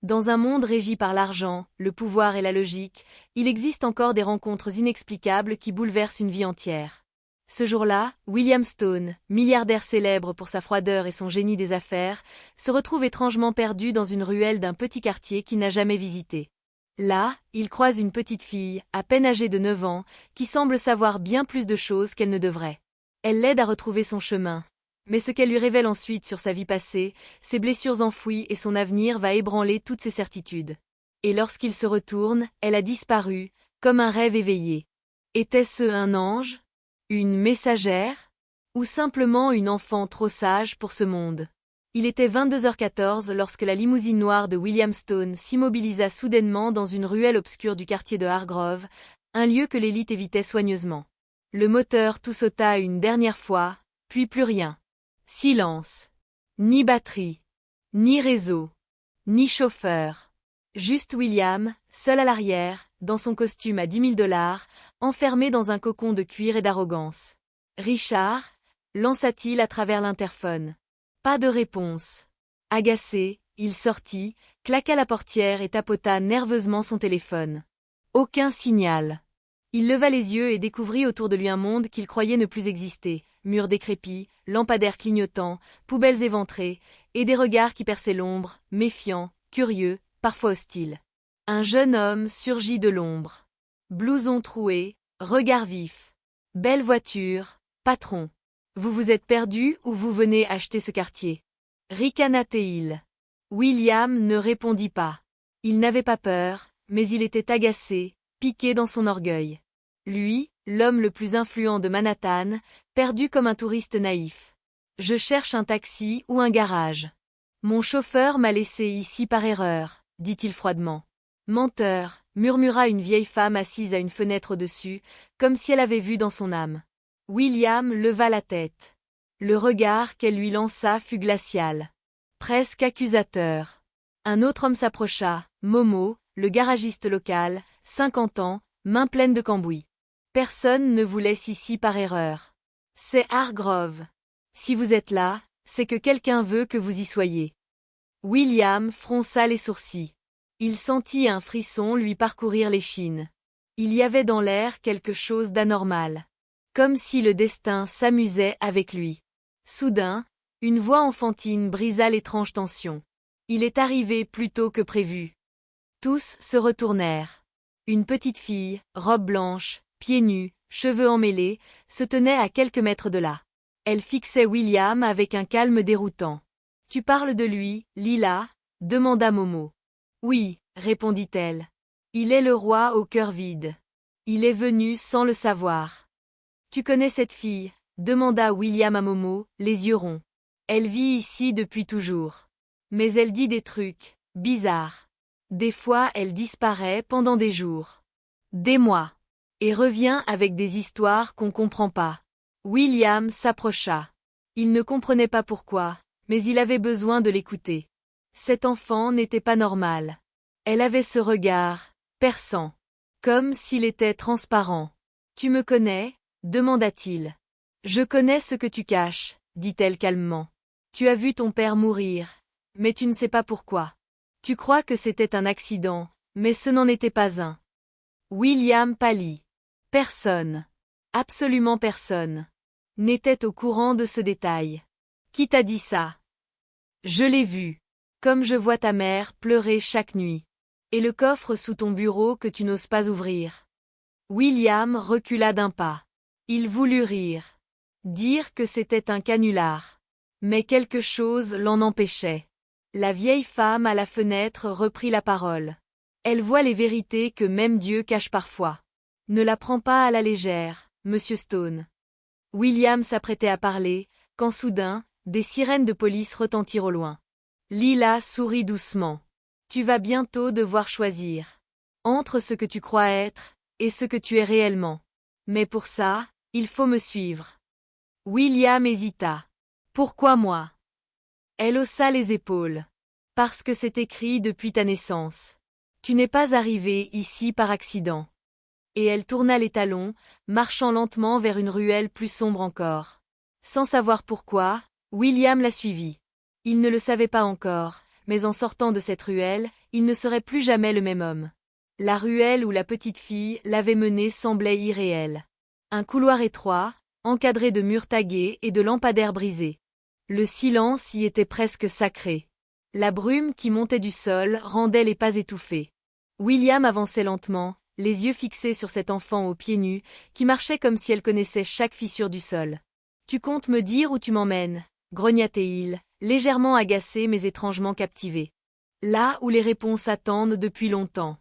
Dans un monde régi par l'argent, le pouvoir et la logique, il existe encore des rencontres inexplicables qui bouleversent une vie entière. Ce jour-là, William Stone, milliardaire célèbre pour sa froideur et son génie des affaires, se retrouve étrangement perdu dans une ruelle d'un petit quartier qu'il n'a jamais visité. Là, il croise une petite fille, à peine âgée de 9 ans, qui semble savoir bien plus de choses qu'elle ne devrait. Elle l'aide à retrouver son chemin. Mais ce qu'elle lui révèle ensuite sur sa vie passée, ses blessures enfouies et son avenir va ébranler toutes ses certitudes. Et lorsqu'il se retourne, elle a disparu, comme un rêve éveillé. Était-ce un ange? Une messagère? Ou simplement une enfant trop sage pour ce monde? Il était 22h14 lorsque la limousine noire de William Stone s'immobilisa soudainement dans une ruelle obscure du quartier de Hargrove, un lieu que l'élite évitait soigneusement. Le moteur tout sauta une dernière fois, puis plus rien. Silence. Ni batterie. Ni réseau. Ni chauffeur. Juste William, seul à l'arrière, dans son costume à $10 000, enfermé dans un cocon de cuir et d'arrogance. « Richard » lança-t-il à travers l'interphone. Pas de réponse. Agacé, il sortit, claqua la portière et tapota nerveusement son téléphone. Aucun signal. Il leva les yeux et découvrit autour de lui un monde qu'il croyait ne plus exister. Murs décrépits, lampadaires clignotants, poubelles éventrées, et des regards qui perçaient l'ombre, méfiants, curieux, parfois hostiles. Un jeune homme surgit de l'ombre. Blouson troué, regard vif. Belle voiture, patron. Vous vous êtes perdu ou vous venez acheter ce quartier? Ricana-t-il. William ne répondit pas. Il n'avait pas peur, mais il était agacé, piqué dans son orgueil. Lui, l'homme le plus influent de Manhattan, perdu comme un touriste naïf. Je cherche un taxi ou un garage. Mon chauffeur m'a laissé ici par erreur, dit-il froidement. Menteur, murmura une vieille femme assise à une fenêtre au-dessus, comme si elle avait vu dans son âme. William leva la tête. Le regard qu'elle lui lança fut glacial. Presque accusateur. Un autre homme s'approcha, Momo, le garagiste local, 50 ans, main pleine de cambouis. Personne ne vous laisse ici par erreur. C'est Hargrove. Si vous êtes là, c'est que quelqu'un veut que vous y soyez. William fronça les sourcils. Il sentit un frisson lui parcourir l'échine. Il y avait dans l'air quelque chose d'anormal. Comme si le destin s'amusait avec lui. Soudain, une voix enfantine brisa l'étrange tension. Il est arrivé plus tôt que prévu. Tous se retournèrent. Une petite fille, robe blanche, pieds nus, cheveux emmêlés, se tenait à quelques mètres de là. Elle fixait William avec un calme déroutant. « Tu parles de lui, Lila ?» demanda Momo. « Oui, » répondit-elle. « Il est le roi au cœur vide. Il est venu sans le savoir. »« Tu connais cette fille ?» demanda William à Momo, les yeux ronds. « Elle vit ici depuis toujours. Mais elle dit des trucs bizarres. Des fois elle disparaît pendant des jours. Des mois. Et revient avec des histoires qu'on comprend pas. » William s'approcha. Il ne comprenait pas pourquoi, mais il avait besoin de l'écouter. Cet enfant n'était pas normal. Elle avait ce regard, perçant. Comme s'il était transparent. « Tu me connais ?» demanda-t-il. « Je connais ce que tu caches, » dit-elle calmement. « Tu as vu ton père mourir, mais tu ne sais pas pourquoi. Tu crois que c'était un accident, mais ce n'en était pas un. » William pâlit. Personne. Absolument personne. N'était au courant de ce détail. Qui t'a dit ça? Je l'ai vu. Comme je vois ta mère pleurer chaque nuit. Et le coffre sous ton bureau que tu n'oses pas ouvrir. William recula d'un pas. Il voulut rire. Dire que c'était un canular. Mais quelque chose l'en empêchait. La vieille femme à la fenêtre reprit la parole. Elle voit les vérités que même Dieu cache parfois. Ne la prends pas à la légère, Monsieur Stone. William s'apprêtait à parler, quand soudain, des sirènes de police retentirent au loin. Lila sourit doucement. Tu vas bientôt devoir choisir. Entre ce que tu crois être, et ce que tu es réellement. Mais pour ça, il faut me suivre. William hésita. Pourquoi moi? Elle haussa les épaules. Parce que c'est écrit depuis ta naissance. Tu n'es pas arrivé ici par accident. Et elle tourna les talons, marchant lentement vers une ruelle plus sombre encore. Sans savoir pourquoi, William la suivit. Il ne le savait pas encore, mais en sortant de cette ruelle, il ne serait plus jamais le même homme. La ruelle où la petite fille l'avait mené semblait irréelle. Un couloir étroit, encadré de murs tagués et de lampadaires brisés. Le silence y était presque sacré. La brume qui montait du sol rendait les pas étouffés. William avançait lentement, les yeux fixés sur cet enfant aux pieds nus, qui marchait comme si elle connaissait chaque fissure du sol. « Tu comptes me dire où tu m'emmènes » grognatait-il, légèrement agacé mais étrangement captivé. Là où les réponses attendent depuis longtemps.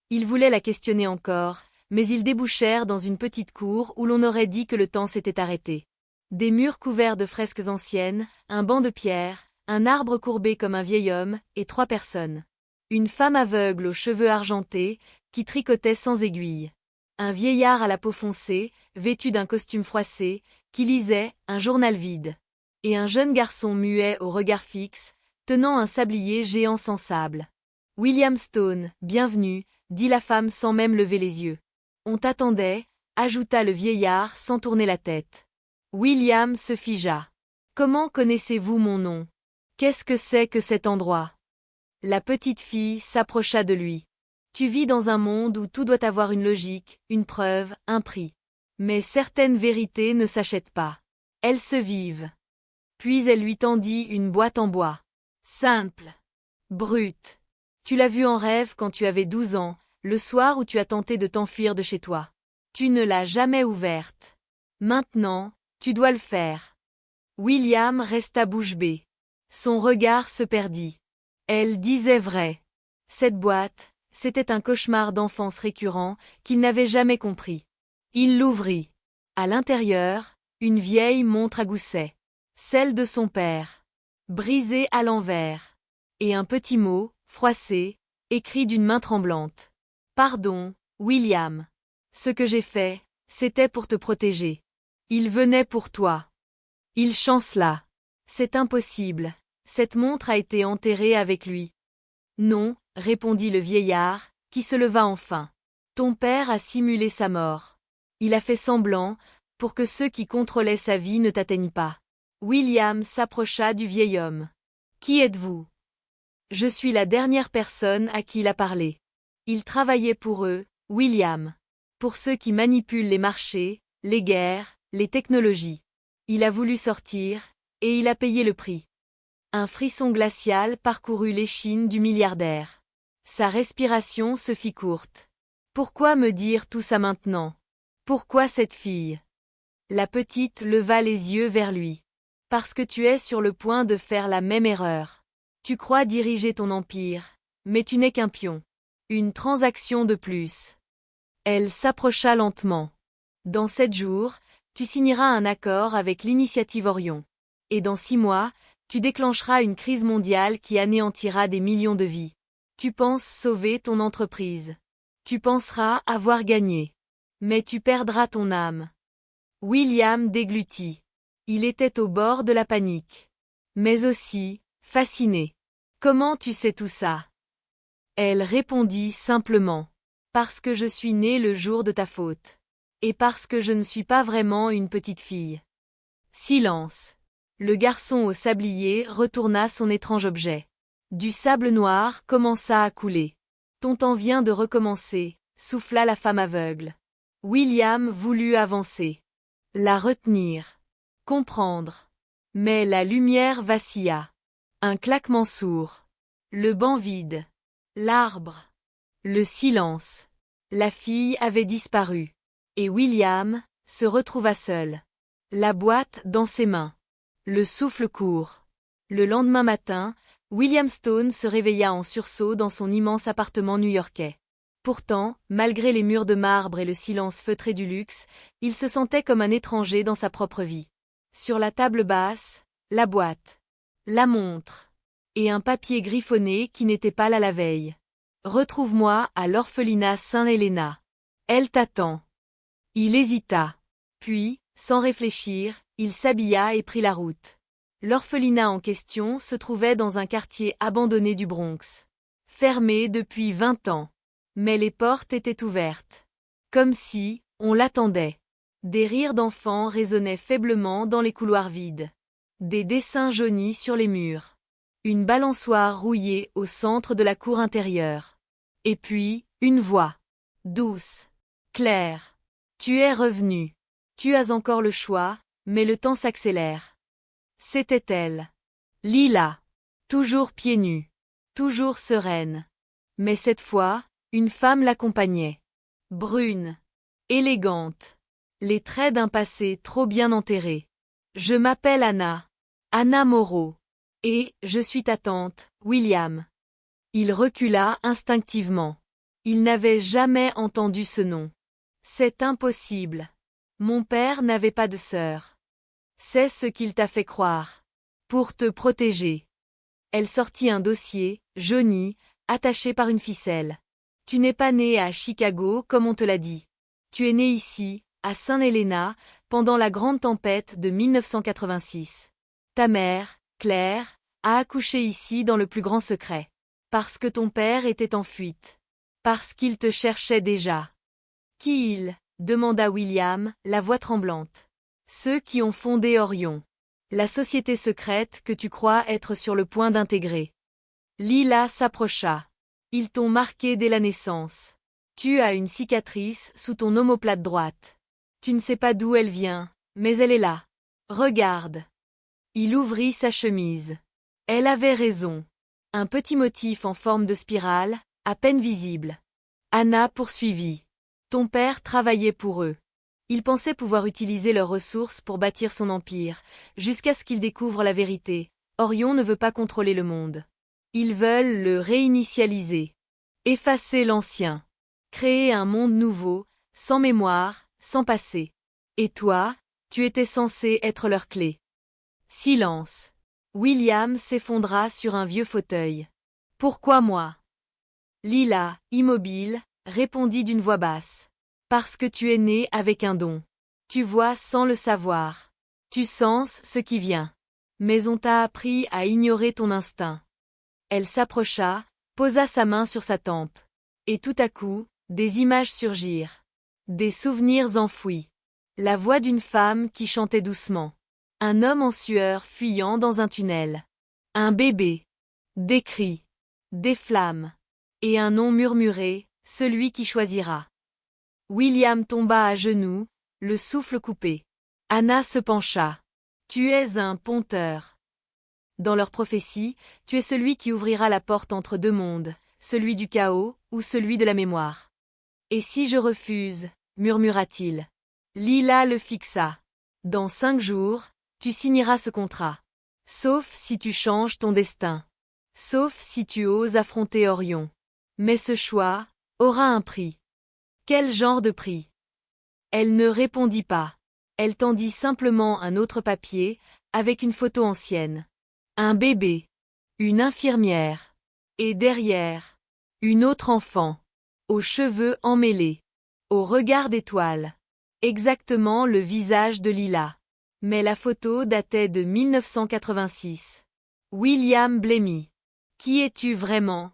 Il voulait la questionner encore, mais ils débouchèrent dans une petite cour où l'on aurait dit que le temps s'était arrêté. Des murs couverts de fresques anciennes, un banc de pierre, un arbre courbé comme un vieil homme, et 3 personnes. Une femme aveugle aux cheveux argentés, qui tricotait sans aiguille. Un vieillard à la peau foncée, vêtu d'un costume froissé, qui lisait un journal vide. Et un jeune garçon muet au regard fixe, tenant un sablier géant sans sable. « William Stone, bienvenue », dit la femme sans même lever les yeux. « On t'attendait », ajouta le vieillard sans tourner la tête. William se figea. « Comment connaissez-vous mon nom ? Qu'est-ce que c'est que cet endroit ?» La petite fille s'approcha de lui. « Tu vis dans un monde où tout doit avoir une logique, une preuve, un prix. Mais certaines vérités ne s'achètent pas. Elles se vivent. » Puis elle lui tendit une boîte en bois. Simple. Brute. Tu l'as vue en rêve quand tu avais 12 ans, le soir où tu as tenté de t'enfuir de chez toi. Tu ne l'as jamais ouverte. Maintenant, tu dois le faire. William resta bouche bée. Son regard se perdit. Elle disait vrai. Cette boîte, c'était un cauchemar d'enfance récurrent qu'il n'avait jamais compris. Il l'ouvrit. À l'intérieur, une vieille montre à gousset. Celle de son père. Brisée à l'envers. Et un petit mot, froissé, écrit d'une main tremblante. Pardon, William. Ce que j'ai fait, c'était pour te protéger. Il venait pour toi. Il chancela. C'est impossible. Cette montre a été enterrée avec lui. Non, répondit le vieillard, qui se leva enfin. Ton père a simulé sa mort. Il a fait semblant, pour que ceux qui contrôlaient sa vie ne t'atteignent pas. William s'approcha du vieil homme. Qui êtes-vous ? Je suis la dernière personne à qui il a parlé. Il travaillait pour eux, William. Pour ceux qui manipulent les marchés, les guerres, les technologies. Il a voulu sortir, et il a payé le prix. Un frisson glacial parcourut l'échine du milliardaire. Sa respiration se fit courte. Pourquoi me dire tout ça maintenant ? Pourquoi cette fille ? La petite leva les yeux vers lui. Parce que tu es sur le point de faire la même erreur. Tu crois diriger ton empire, mais tu n'es qu'un pion. Une transaction de plus. Elle s'approcha lentement. Dans 7 jours, tu signeras un accord avec l'initiative Orion. Et dans 6 mois, tu déclencheras une crise mondiale qui anéantira des millions de vies. Tu penses sauver ton entreprise. Tu penseras avoir gagné. Mais tu perdras ton âme. William déglutit. Il était au bord de la panique. Mais aussi, fasciné. Comment tu sais tout ça ? Elle répondit simplement. Parce que je suis née le jour de ta faute. Et parce que je ne suis pas vraiment une petite fille. Silence. Le garçon au sablier retourna son étrange objet. Du sable noir commença à couler. Ton temps vient de recommencer, souffla la femme aveugle. William voulut avancer. La retenir. Comprendre. Mais la lumière vacilla. Un claquement sourd. Le banc vide. L'arbre. Le silence. La fille avait disparu. Et William se retrouva seul. La boîte dans ses mains. Le souffle court. Le lendemain matin, William Stone se réveilla en sursaut dans son immense appartement new-yorkais. Pourtant, malgré les murs de marbre et le silence feutré du luxe, il se sentait comme un étranger dans sa propre vie. Sur la table basse, la boîte, la montre, et un papier griffonné qui n'était pas là la veille. Retrouve-moi à l'orphelinat Saint-Helena. Elle t'attend. Il hésita. Puis, sans réfléchir, il s'habilla et prit la route. L'orphelinat en question se trouvait dans un quartier abandonné du Bronx. Fermé depuis 20 ans. Mais les portes étaient ouvertes. Comme si, on l'attendait. Des rires d'enfants résonnaient faiblement dans les couloirs vides. Des dessins jaunis sur les murs. Une balançoire rouillée au centre de la cour intérieure. Et puis, une voix. Douce. Claire. Tu es revenu. Tu as encore le choix, mais le temps s'accélère. C'était elle. Lila. Toujours pieds nus. Toujours sereine. Mais cette fois, une femme l'accompagnait. Brune. Élégante. Les traits d'un passé trop bien enterré. Je m'appelle Anna. Anna Moreau. Et, je suis ta tante, William. Il recula instinctivement. Il n'avait jamais entendu ce nom. C'est impossible. Mon père n'avait pas de sœur. C'est ce qu'il t'a fait croire. Pour te protéger. Elle sortit un dossier, jauni, attaché par une ficelle. Tu n'es pas né à Chicago comme on te l'a dit. Tu es né ici, à Saint Helena, pendant la grande tempête de 1986. Ta mère, Claire, a accouché ici dans le plus grand secret. Parce que ton père était en fuite. Parce qu'il te cherchait déjà. Qui il? Demanda William, la voix tremblante. Ceux qui ont fondé Orion. La société secrète que tu crois être sur le point d'intégrer. Lila s'approcha. Ils t'ont marqué dès la naissance. Tu as une cicatrice sous ton omoplate droite. Tu ne sais pas d'où elle vient, mais elle est là. Regarde. Il ouvrit sa chemise. Elle avait raison. Un petit motif en forme de spirale, à peine visible. Anna poursuivit. Ton père travaillait pour eux. Il pensait pouvoir utiliser leurs ressources pour bâtir son empire, jusqu'à ce qu'il découvre la vérité. Orion ne veut pas contrôler le monde. Ils veulent le réinitialiser. Effacer l'ancien. Créer un monde nouveau, sans mémoire, sans passé. Et toi, tu étais censé être leur clé. Silence. William s'effondra sur un vieux fauteuil. Pourquoi moi? Lila, immobile, répondit d'une voix basse. Parce que tu es né avec un don. Tu vois sans le savoir. Tu sens ce qui vient. Mais on t'a appris à ignorer ton instinct. Elle s'approcha, posa sa main sur sa tempe. Et tout à coup, des images surgirent. Des souvenirs enfouis. La voix d'une femme qui chantait doucement. Un homme en sueur fuyant dans un tunnel. Un bébé. Des cris. Des flammes. Et un nom murmuré, celui qui choisira. William tomba à genoux, le souffle coupé. Anna se pencha. Tu es un ponteur. Dans leur prophétie, tu es celui qui ouvrira la porte entre deux mondes, celui du chaos ou celui de la mémoire. Et si je refuse, murmura-t-il. Lila le fixa. Dans 5 jours, tu signeras ce contrat. Sauf si tu changes ton destin. Sauf si tu oses affronter Orion. Mais ce choix aura un prix. Quel genre de prix? Elle ne répondit pas. Elle tendit simplement un autre papier, avec une photo ancienne. Un bébé. Une infirmière. Et derrière, une autre enfant. Aux cheveux emmêlés. Au regard d'étoile. Exactement le visage de Lila. Mais la photo datait de 1986. William blêmit. Qui es-tu vraiment?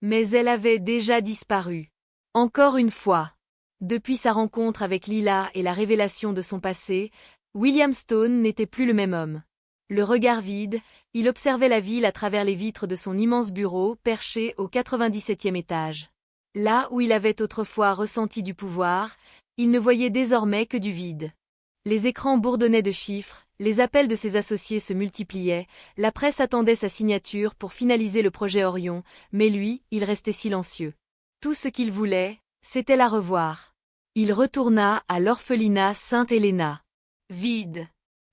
Mais elle avait déjà disparu. Encore une fois. Depuis sa rencontre avec Lila et la révélation de son passé, William Stone n'était plus le même homme. Le regard vide, il observait la ville à travers les vitres de son immense bureau perché au 97e étage. Là où il avait autrefois ressenti du pouvoir, il ne voyait désormais que du vide. Les écrans bourdonnaient de chiffres, les appels de ses associés se multipliaient, la presse attendait sa signature pour finaliser le projet Orion, mais lui, il restait silencieux. Tout ce qu'il voulait, c'était la revoir. Il retourna à l'orphelinat Sainte-Helena. Vide.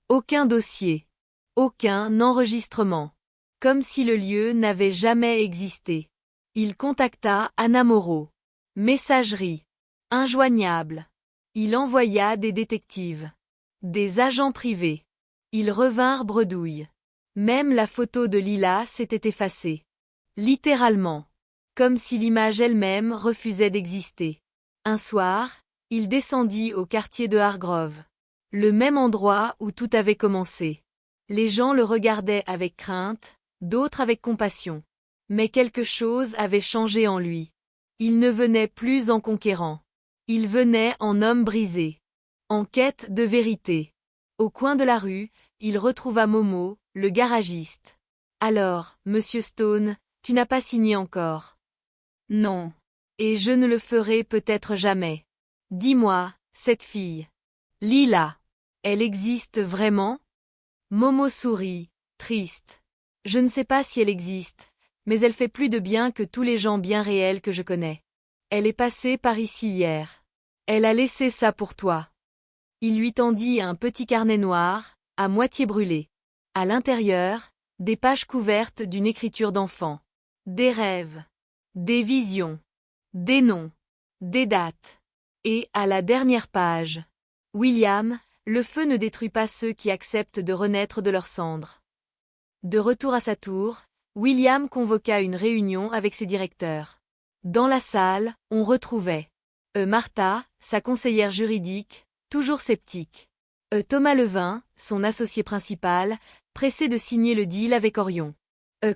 Aucun dossier. Aucun enregistrement. Comme si le lieu n'avait jamais existé. Il contacta Anna Moreau. Messagerie. Injoignable. Il envoya des détectives. Des agents privés. Ils revinrent bredouille. Même la photo de Lila s'était effacée. Littéralement. Comme si l'image elle-même refusait d'exister. Un soir, il descendit au quartier de Hargrove. Le même endroit où tout avait commencé. Les gens le regardaient avec crainte, d'autres avec compassion. Mais quelque chose avait changé en lui. Il ne venait plus en conquérant. Il venait en homme brisé. En quête de vérité. Au coin de la rue, il retrouva Momo, le garagiste. Alors, Monsieur Stone, tu n'as pas signé encore. Non. Et je ne le ferai peut-être jamais. Dis-moi, cette fille. Lila. Elle existe vraiment? Momo sourit, triste. Je ne sais pas si elle existe, mais elle fait plus de bien que tous les gens bien réels que je connais. Elle est passée par ici hier. Elle a laissé ça pour toi. Il lui tendit un petit carnet noir, à moitié brûlé. À l'intérieur, des pages couvertes d'une écriture d'enfant. Des rêves. Des visions. Des noms. Des dates. Et, à la dernière page. William, le feu ne détruit pas ceux qui acceptent de renaître de leurs cendres. De retour à sa tour, William convoqua une réunion avec ses directeurs. Dans la salle, on retrouvait Martha, sa conseillère juridique, toujours sceptique. Thomas Levin, son associé principal, pressé de signer le deal avec Orion.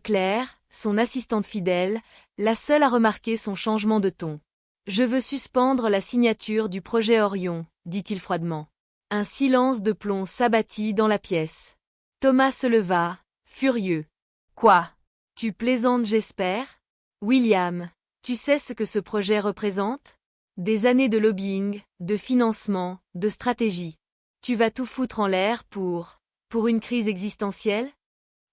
Claire, son assistante fidèle, la seule à remarquer son changement de ton. Je veux suspendre la signature du projet Orion, dit-il froidement. Un silence de plomb s'abattit dans la pièce. Thomas se leva, furieux. Quoi? Tu plaisantes, j'espère? William, tu sais ce que ce projet représente? Des années de lobbying, de financement, de stratégie. Tu vas tout foutre en l'air pour une crise existentielle?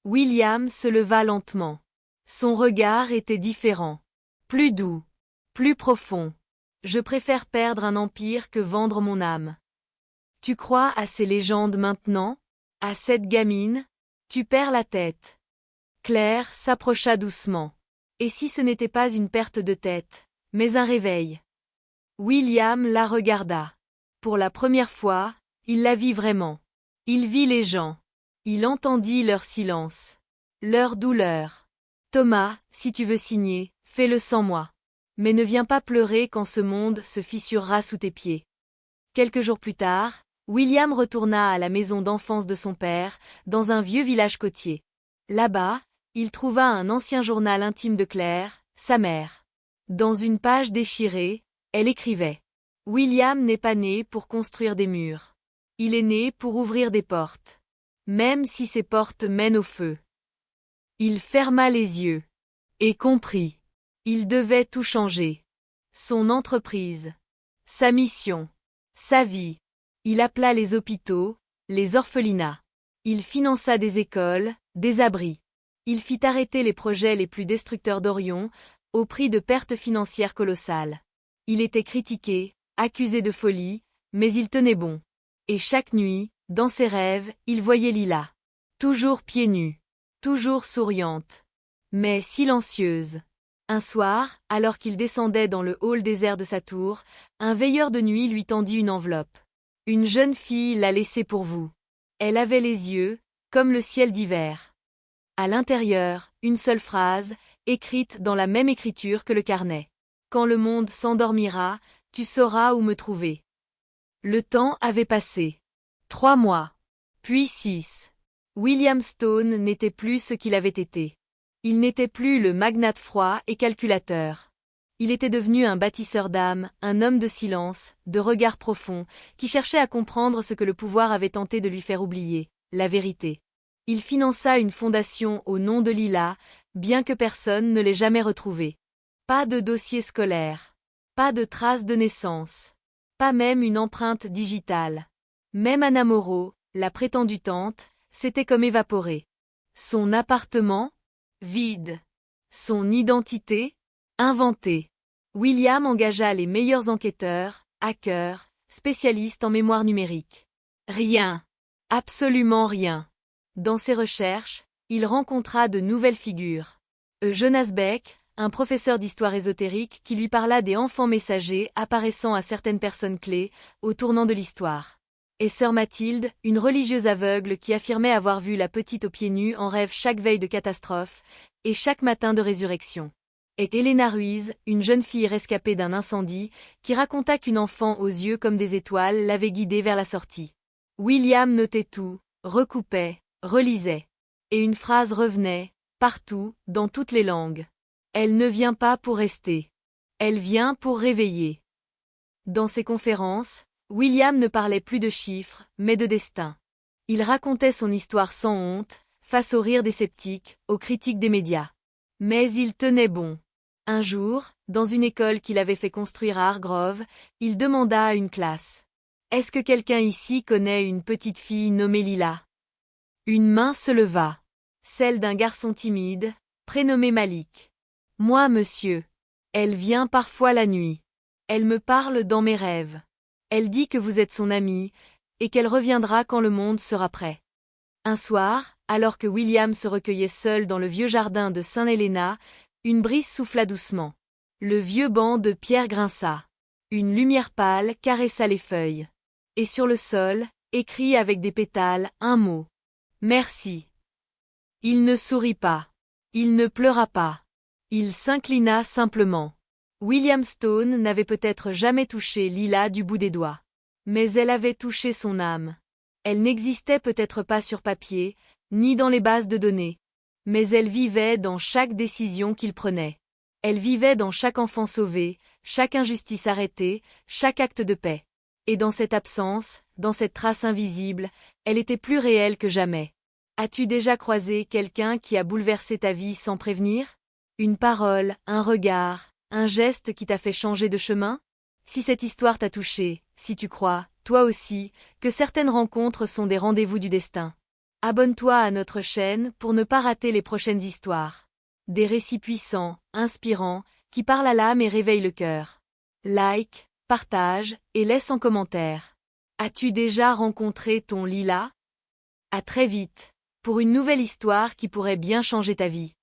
William se leva lentement. Son regard était différent. Plus doux. Plus profond. Je préfère perdre un empire que vendre mon âme. Tu crois à ces légendes maintenant? À cette gamine? Tu perds la tête. Claire s'approcha doucement. Et si ce n'était pas une perte de tête, mais un réveil? William la regarda. Pour la première fois, il la vit vraiment. Il vit les gens. Il entendit leur silence. Leur douleur. Thomas, si tu veux signer, fais-le sans moi. Mais ne viens pas pleurer quand ce monde se fissurera sous tes pieds. Quelques jours plus tard, William retourna à la maison d'enfance de son père, dans un vieux village côtier. Là-bas, il trouva un ancien journal intime de Claire, sa mère. Dans une page déchirée, elle écrivait « William n'est pas né pour construire des murs. Il est né pour ouvrir des portes. Même si ces portes mènent au feu. » Il ferma les yeux. Et comprit. Il devait tout changer. Son entreprise. Sa mission. Sa vie. Il appela les hôpitaux, les orphelinats. Il finança des écoles, des abris. Il fit arrêter les projets les plus destructeurs d'Orion, au prix de pertes financières colossales. Il était critiqué, accusé de folie, mais il tenait bon. Et chaque nuit, dans ses rêves, il voyait Lila. Toujours pieds nus. Toujours souriante. Mais silencieuse. Un soir, alors qu'il descendait dans le hall désert de sa tour, un veilleur de nuit lui tendit une enveloppe. Une jeune fille l'a laissée pour vous. Elle avait les yeux, comme le ciel d'hiver. À l'intérieur, une seule phrase, écrite dans la même écriture que le carnet. Quand le monde s'endormira, tu sauras où me trouver. Le temps avait passé. 3 mois. Puis 6. William Stone n'était plus ce qu'il avait été. Il n'était plus le magnate froid et calculateur. Il était devenu un bâtisseur d'âme, un homme de silence, de regard profond, qui cherchait à comprendre ce que le pouvoir avait tenté de lui faire oublier, la vérité. Il finança une fondation au nom de Lila, bien que personne ne l'ait jamais retrouvée. Pas de dossier scolaire. Pas de traces de naissance. Pas même une empreinte digitale. Même Anna Moreau, la prétendue tante, s'était comme évaporée. Son appartement? Vide. Son identité? Inventée. William engagea les meilleurs enquêteurs, hackers, spécialistes en mémoire numérique. Rien. Absolument rien. Dans ses recherches, il rencontra de nouvelles figures. Jonas Beck, un professeur d'histoire ésotérique qui lui parla des enfants messagers apparaissant à certaines personnes clés, au tournant de l'histoire. Et sœur Mathilde, une religieuse aveugle qui affirmait avoir vu la petite aux pieds nus en rêve chaque veille de catastrophe, et chaque matin de résurrection. Et Helena Ruiz, une jeune fille rescapée d'un incendie, qui raconta qu'une enfant aux yeux comme des étoiles l'avait guidée vers la sortie. William notait tout, recoupait, relisait. Et une phrase revenait, partout, dans toutes les langues. Elle ne vient pas pour rester. Elle vient pour réveiller. Dans ses conférences, William ne parlait plus de chiffres, mais de destin. Il racontait son histoire sans honte, face aux rires des sceptiques, aux critiques des médias. Mais il tenait bon. Un jour, dans une école qu'il avait fait construire à Hargrove, il demanda à une classe. « Est-ce que quelqu'un ici connaît une petite fille nommée Lila ?» Une main se leva. Celle d'un garçon timide, prénommé Malik. « Moi, monsieur. Elle vient parfois la nuit. Elle me parle dans mes rêves. Elle dit que vous êtes son ami, et qu'elle reviendra quand le monde sera prêt. » Un soir, alors que William se recueillait seul dans le vieux jardin de Saint Helena, une brise souffla doucement. Le vieux banc de pierre grinça. Une lumière pâle caressa les feuilles. Et sur le sol, écrit avec des pétales, un mot. Merci. Il ne sourit pas. Il ne pleura pas. Il s'inclina simplement. William Stone n'avait peut-être jamais touché Lila du bout des doigts. Mais elle avait touché son âme. Elle n'existait peut-être pas sur papier, ni dans les bases de données. Mais elle vivait dans chaque décision qu'il prenait. Elle vivait dans chaque enfant sauvé, chaque injustice arrêtée, chaque acte de paix. Et dans cette absence, dans cette trace invisible, elle était plus réelle que jamais. As-tu déjà croisé quelqu'un qui a bouleversé ta vie sans prévenir? Une parole, un regard, un geste qui t'a fait changer de chemin? Si cette histoire t'a touché, si tu crois, toi aussi, que certaines rencontres sont des rendez-vous du destin. Abonne-toi à notre chaîne pour ne pas rater les prochaines histoires. Des récits puissants, inspirants, qui parlent à l'âme et réveillent le cœur. Like, partage, et laisse en commentaire. As-tu déjà rencontré ton Lila? À très vite, pour une nouvelle histoire qui pourrait bien changer ta vie.